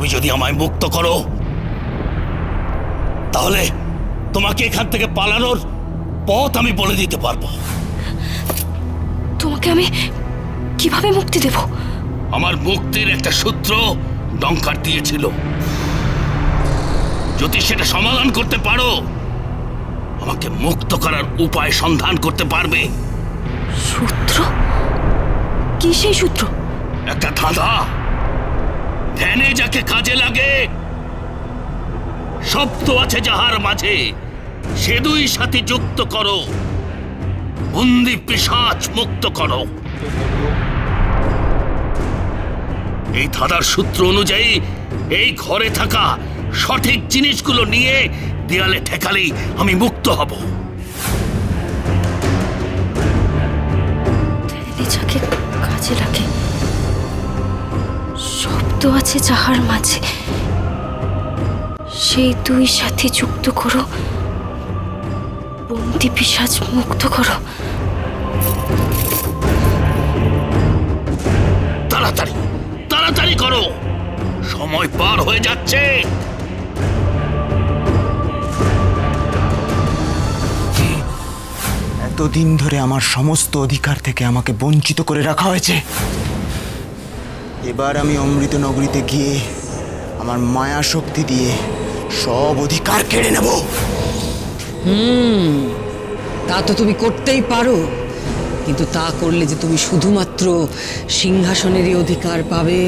তুমি যদি আমায় মুক্ত করো তাহলে তোমাকে এখান থেকে পালানোর পথ আমি বলে দিতে পারবো। তোমাকে আমি কিভাবে মুক্তি দেব? আমার মুক্তির একটা সূত্র ডঙ্কার দিয়েছিল। যদি সেটা সমাধান করতে পারো আমাকে মুক্ত করার উপায় সন্ধান করতে পারবে। সূত্র? কি সেই সূত্র? একটা ধাঁধা, ধ্যানে যাকে কাজে লাগে। শব্দ আছে যাহার মাঝে, সে দুই সাথে যুক্ত করো, বন্দি পিশাচ মুক্ত করো। এই ধাঁধার সূত্র অনুযায়ী এই ঘরে থাকা সঠিক জিনিসগুলো নিয়ে দেয়ালে ঠেকালেই আমি মুক্ত হব। যাকে কাজে লাগে, শব্দ আছে যাহার মাঝে, সেই দুই সাথে যুক্ত করো, বন্দি পিশাচ মুক্ত করো। তাড়াতাড়ি তাড়াতাড়ি করো, সময় পার হয়ে যাচ্ছে। এতদিন ধরে আমার সমস্ত অধিকার থেকে আমাকে বঞ্চিত করে রাখা হয়েছে। এবার আমি অমৃত নগরীতে গিয়ে আমার মায়া শক্তি দিয়ে সব অধিকার কেড়ে নেব। তা তো তুমি করতেই পারো, কিন্তু তা করলে যে তুমি শুধুমাত্র সিংহাসনেরই অধিকার পাবে।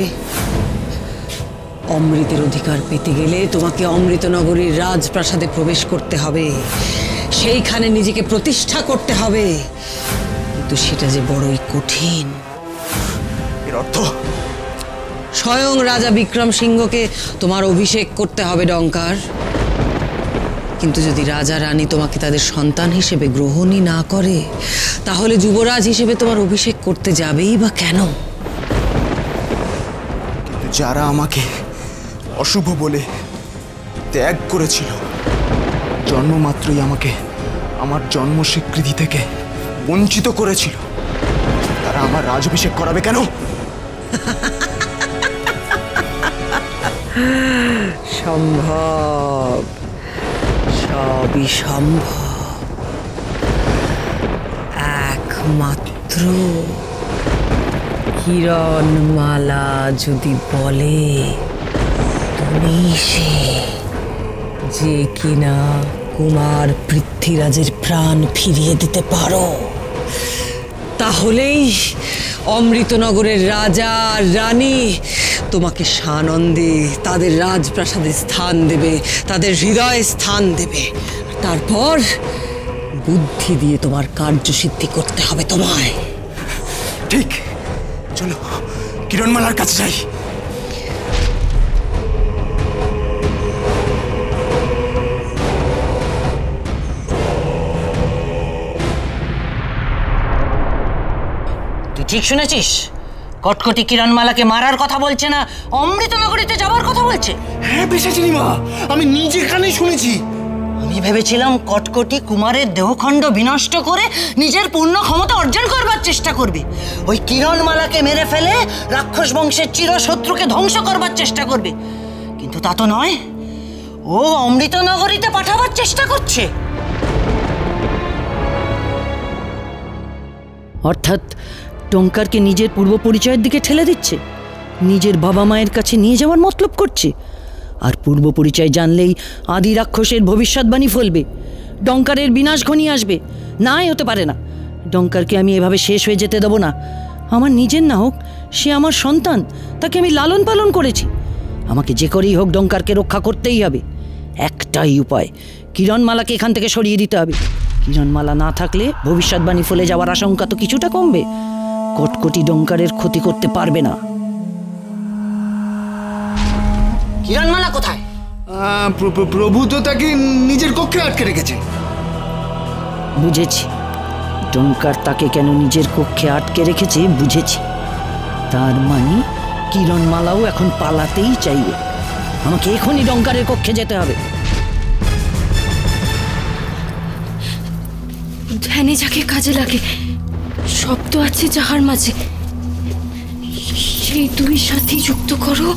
অমৃতের অধিকার পেতে গেলে তোমাকে অমৃত নগরীর রাজপ্রাসাদে প্রবেশ করতে হবে, সেইখানে নিজেকে প্রতিষ্ঠা করতে হবে, কিন্তু সেটা যে বড়ই কঠিন। এর অর্থ? স্বয়ং রাজা বিক্রম সিংহকে তোমার অভিষেক করতে হবে ডঙ্কার। কিন্তু যদি রাজা রানী তোমাকে তাদের সন্তান হিসেবে গ্রহণই না করে, তাহলে যুবরাজ হিসেবে তোমার অভিষেক করতে যাবেই বা কেন? কিন্তু যারা আমাকে অশুভ বলে ত্যাগ করেছিল, জন্মমাত্রই আমাকে আমার জন্ম স্বীকৃতি থেকে বঞ্চিত করেছিল, তারা আমার রাজাভিষেক করাবে কেন? সম্ভব, সবই সম্ভব। একমাত্র কিরণমালা যদি বলে তুমি সে, যে কিনা কুমার পৃথ্বীরাজের প্রাণ ফিরিয়ে দিতে পারো, তাহলেই অমৃতনগরের রাজা আর রানী তোমাকে সানন্দে তাদের রাজপ্রাসাদে স্থান দেবে, তাদের হৃদয়ে স্থান দেবে। তারপর বুদ্ধি দিয়ে তোমার কার্যসিদ্ধি করতে হবে তোমায়। ঠিক, চলো কিরণমালার কাছে যাই। তুই ঠিক শুনেছিস? কটকটি কিরণমালাকে মারার কথা বলছে না, অমৃতনগরীতে যাওয়ার কথা বলছে। হ্যাঁ পিশাচিনী মা, আমি নিজে কানে শুনেছি। আমি ভেবেছিলাম কটকটি কুমারের দেহখণ্ড বিনষ্ট করে নিজের পূর্ণ ক্ষমতা অর্জন করবার চেষ্টা করবে, ওই কিরণমালাকে মেরে ফেলে রাক্ষস বংশের চিরশত্রুকে ধ্বংস করবার চেষ্টা করবে। কিন্তু তা তো নয়, ও অমৃতনগরীতে পাঠাবার চেষ্টা করছে। অর্থাৎ টঙ্কারকে নিজের পূর্ব পরিচয়ের দিকে ঠেলে দিচ্ছে, নিজের বাবা মায়ের কাছে নিয়ে যাওয়ার মতলব করছে। আর পূর্ব পরিচয় জানলেই আদি রাক্ষসের ভবিষ্যৎবাণী ফলবে, ডঙ্কারের বিনাশ ঘনিয়ে আসবে। নাই হতে পারে না, ডঙ্কারকে আমি এভাবে শেষ হয়ে যেতে দেব না। আমার নিজের না হোক, সে আমার সন্তান, তাকে আমি লালন পালন করেছি। আমাকে যে করেই হোক ডঙ্কারকে রক্ষা করতেই হবে। একটাই উপায়, কিরণমালাকে এখান থেকে সরিয়ে দিতে হবে। কিরণমালা না থাকলে ভবিষ্যৎবাণী ফলে যাওয়ার আশঙ্কা তো কিছুটা কমবে। কটকটি ডঙ্কারের ক্ষতি করতে পারবে না। কিরণমালা কোথায়? প্রভু তো তাকে নিজের কক্ষে আটকে রেখেছে। বুঝেছি, ডঙ্কার তাকে কেন নিজের কক্ষে আটকে রেখেছে বুঝেছি। তার মানে কিরণমালাও এখন পালাতেই চাইবে। আমাকে এখনই ডঙ্কারের কক্ষে যেতে হবে। ধ্যানে যাকে কাজে লাগে, শব্দ আছে যাহার মাঝে, সেই দুই সাথে যুক্ত করো,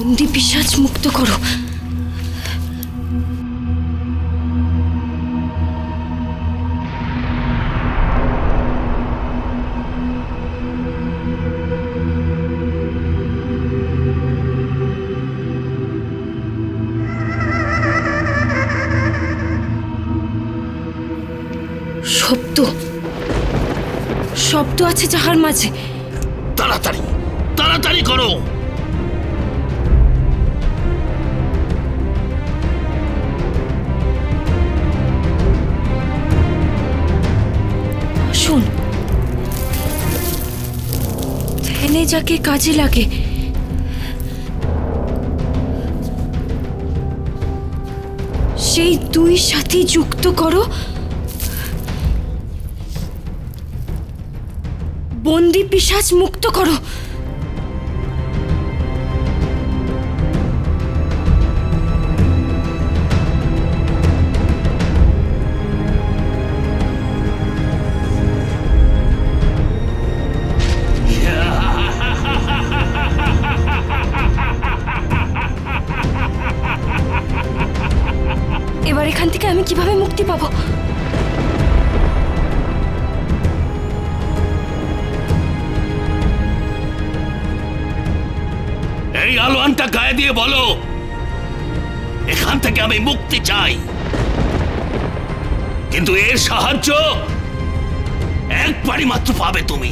বন্দি পিশাচ মুক্ত করো। শব্দ শব্দ আছে যাহার মাঝে। তাড়াতাড়ি তাড়াতাড়ি করো। শোন, ধ্যানে যাকে কাজে লাগে, সেই দুই সাথী যুক্ত করো বন্দি পিশাচ মুক্ত করো। এবার এখান থেকে আমি কিভাবে মুক্তি পাবো? এই আলোয়ানটা গায়ে দিয়ে বলো, এখান থেকে আমি মুক্তি চাই, কিন্তু এর সাহায্য একবারই মাত্র পাবে তুমি।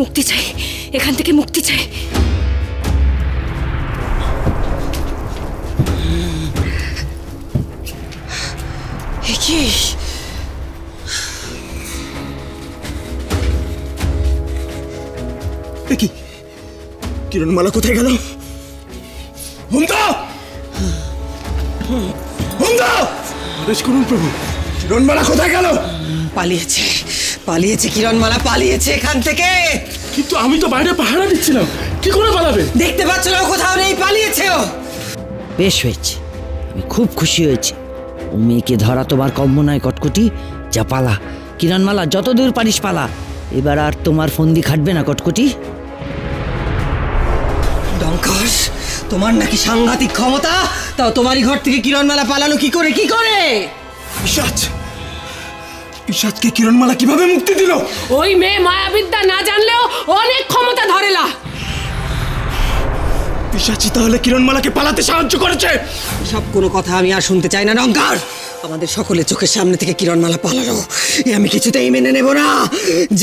মুক্তি চাই, এখান থেকে মুক্তি চাই। কি কি কিরণমালা কোথায় গেল? হুমদা, হুমদা, আদেশ করুন প্রভু, কিরণমালা কোথায় গেল? পালিয়েছে, পালিয়েছে কিরণমালা, পালিয়েছে এখান থেকে। কিন্তু আমি তো বাইরে পাহারা দিচ্ছিলাম, কি করে পালাবে? দেখতে পাচ্ছ না কোথাও নেই, পালিয়েছে ও। বেশ হয়েছে, আমি খুব খুশি হয়েছি। ও মেয়েকে ধরা তোমার কম্য নয় কটকটি। যা পালা কিরণমালা, যতদূর পারিস পালা। এবার আর তোমার ফন্দি খাটবে না কটকটি। ডঙ্কাস, তোমার নাকি সাংঘাতিক ক্ষমতা, তাও তোমারই ঘর থেকে কিরণমালা পালালো কি করে? কি করে? পিশাচ, পিশাচকে কিরণমালা কিভাবে মুক্তি দিল? ওই মেয়ে মায়াবিদ্যা না জানলেও অনেক ক্ষমতা ধরেলা। পিশাচি তাহলে কিরণমালাকে পালাতে সাহায্য করেছে? সব কোনো কথা আমি আর শুনতে চাই না ডঙ্কার। আমাদের সকলের চোখের সামনে থেকে কিরণমালা পালালো, এ আমি কিছুতেই মেনে নেব না।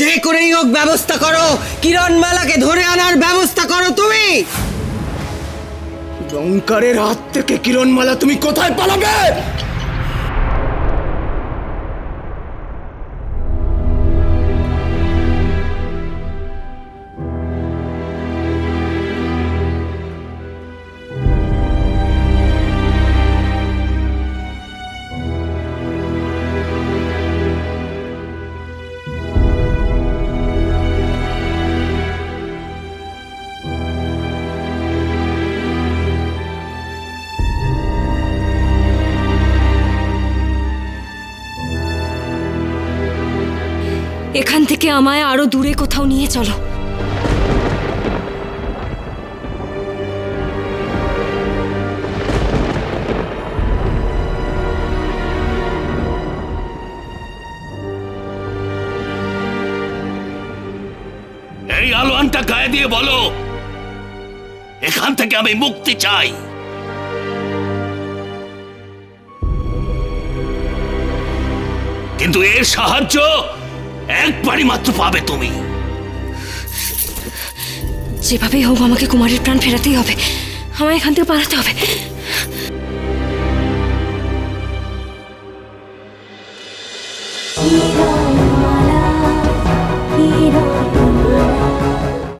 যে করেই হোক ব্যবস্থা করো, কিরণমালাকে ধরে আনার ব্যবস্থা করো তুমি। ডঙ্কারের হাত থেকে কিরণমালা তুমি কোথায় পালাবে? এখান থেকে আমায় আরো দূরে কোথাও নিয়ে চলো। এই আলোয়ানটা গায়ে দিয়ে বলো, এখান থেকে আমি মুক্তি চাই, কিন্তু এর সাহায্য একবারই মাত্র পাবে তুমি। যেভাবেই হোক আমাকে কুমারের প্রাণ ফেরাতেই হবে, আমায় এখান থেকে পালাতে হবে।